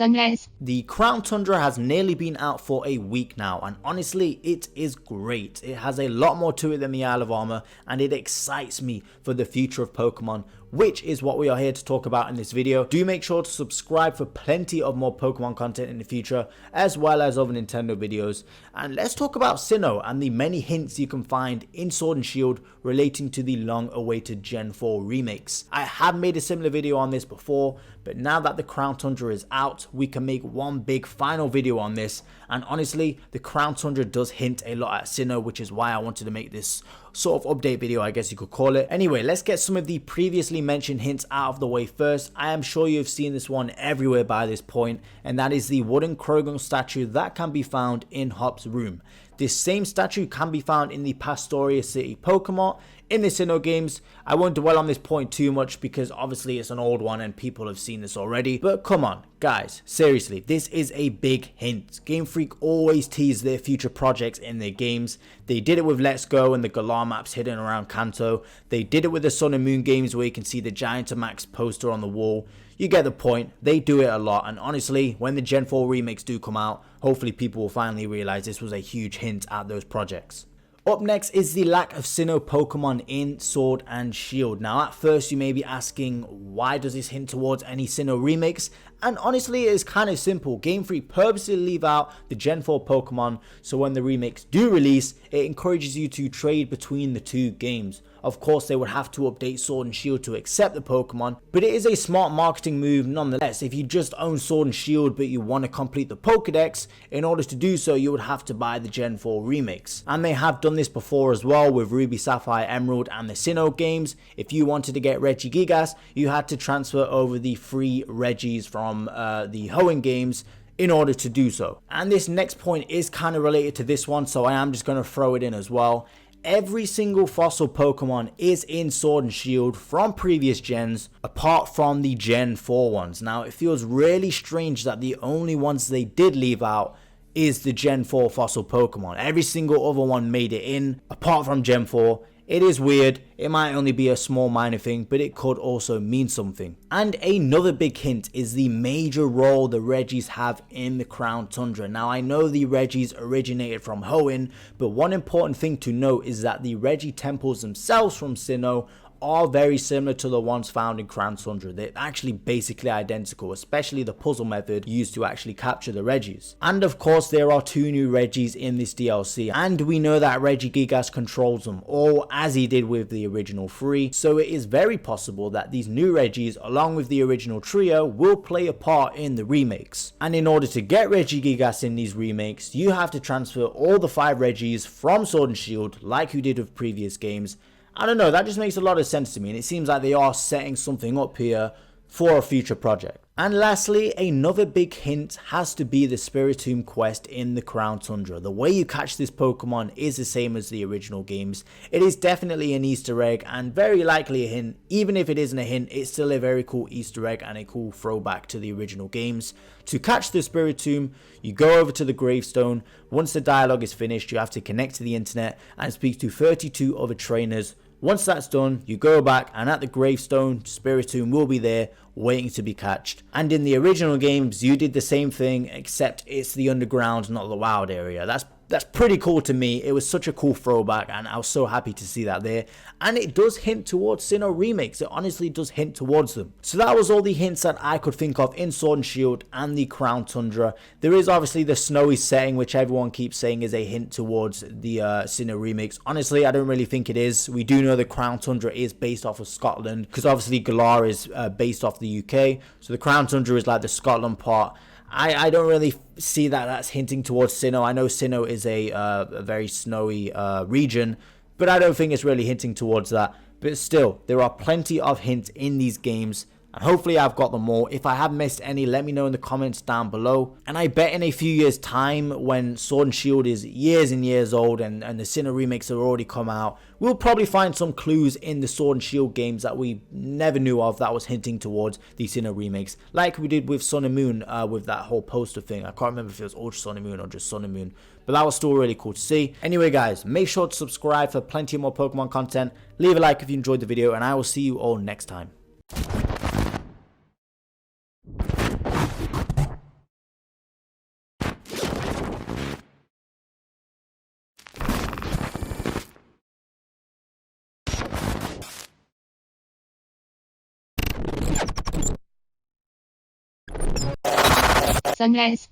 Sunrise. The Crown Tundra has nearly been out for a week now, and honestly it is great. It has a lot more to it than the Isle of Armor, and it excites me for the future of Pokemon, which is what we are here to talk about in this video. Do make sure to subscribe for plenty of more Pokemon content in the future, as well as other Nintendo videos. And let's talk about SINNOH and the many hints you can find in Sword and Shield relating to the long-awaited Gen 4 remakes. I have made a similar video on this before, but now that the Crown Tundra is out, we can make one big final video on this. And honestly, the Crown Tundra does hint a lot at SINNOH, which is why I wanted to make this sort of update video, I guess you could call it. Anyway, let's get some of the previously mentioned hints out of the way first. I am sure you've seen this one everywhere by this point, and that is the wooden Krogan statue that can be found in Hop's room. This same statue can be found in the Pastoria City Pokemon in the SINNOH games. I won't dwell on this point too much because obviously it's an old one and people have seen this already. But come on, guys, seriously, this is a big hint. Game Freak always tease their future projects in their games. They did it with Let's Go and the Galar maps hidden around Kanto. They did it with the Sun and Moon games where you can see the Gigantamax poster on the wall. You get the point. They do it a lot, and honestly, when the Gen 4 remakes do come out, hopefully people will finally realize this was a huge hint at those projects. Up next is the lack of SINNOH Pokemon in Sword and Shield. Now at first you may be asking, why does this hint towards any SINNOH remakes? And honestly it is kind of simple. Game Freak purposely leave out the Gen 4 Pokemon, so when the remakes do release, it encourages you to trade between the two games. Of course they would have to update Sword and Shield to accept the Pokemon, but it is a smart marketing move nonetheless. If you just own Sword and Shield but you want to complete the Pokedex, in order to do so you would have to buy the Gen 4 remakes. And they have done this before as well with Ruby, Sapphire, Emerald and the SINNOH games. If you wanted to get Regigigas, you had to transfer over the free Regis from the Hoenn games in order to do so. And this next point is kind of related to this one, so I am just going to throw it in as well. Every single fossil Pokemon is in Sword and Shield from previous gens, apart from the Gen 4 ones. Now it feels really strange that the only ones they did leave out is the Gen 4 fossil Pokemon. Every single other one made it in, apart from Gen 4. It is weird. It might only be a small minor thing, but it could also mean something. And another big hint is the major role the Regis have in the Crown Tundra. Now I know the Regis originated from Hoenn, but one important thing to note is that the Regi temples themselves from SINNOH are very similar to the ones found in Crown Tundra. They're actually basically identical, especially the puzzle method used to actually capture the Regis. And of course there are two new Regis in this DLC, and we know that Regigigas controls them all as he did with the original 3, so it is very possible that these new Regis along with the original trio will play a part in the remakes. And in order to get Regigigas in these remakes, you have to transfer all the 5 Regis from Sword and Shield like you did with previous games. I don't know, that just makes a lot of sense to me, and it seems like they are setting something up here for a future project. And lastly, another big hint has to be the Spiritomb quest in the Crown Tundra. The way you catch this Pokemon is the same as the original games. It is definitely an Easter egg and very likely a hint. Even if it isn't a hint, it's still a very cool Easter egg and a cool throwback to the original games. To catch the Spiritomb, you go over to the gravestone. Once the dialogue is finished, you have to connect to the internet and speak to 32 other trainers. Once that's done, you go back and at the gravestone, Spiritomb will be there waiting to be catched. And in the original games, you did the same thing, except it's the underground, not the wild area. That's pretty cool to me. It was such a cool throwback and I was so happy to see that there. And it does hint towards SINNOH remakes. It honestly does hint towards them. So that was all the hints that I could think of in Sword and Shield and the Crown Tundra. There is obviously the snowy setting, which everyone keeps saying is a hint towards the SINNOH remakes. Honestly, I don't really think it is. We do know the Crown Tundra is based off of Scotland, because obviously Galar is based off the UK. So the Crown Tundra is like the Scotland part. I don't really see that that's hinting towards SINNOH. I know SINNOH is a very snowy region, but I don't think it's really hinting towards that. But still, there are plenty of hints in these games, and hopefully I've got them all. If I have missed any, let me know in the comments down below. And I bet in a few years time, when Sword and Shield is years and years old and the SINNOH remakes have already come out, we'll probably find some clues in the Sword and Shield games that we never knew of that was hinting towards the SINNOH remakes, like we did with Sun and Moon with that whole poster thing. I can't remember if it was Ultra Sun and Moon or just Sun and Moon, but that was still really cool to see. Anyway guys, make sure to subscribe for plenty more Pokemon content. Leave a like if you enjoyed the video, and I will see you all next time. Sunrise.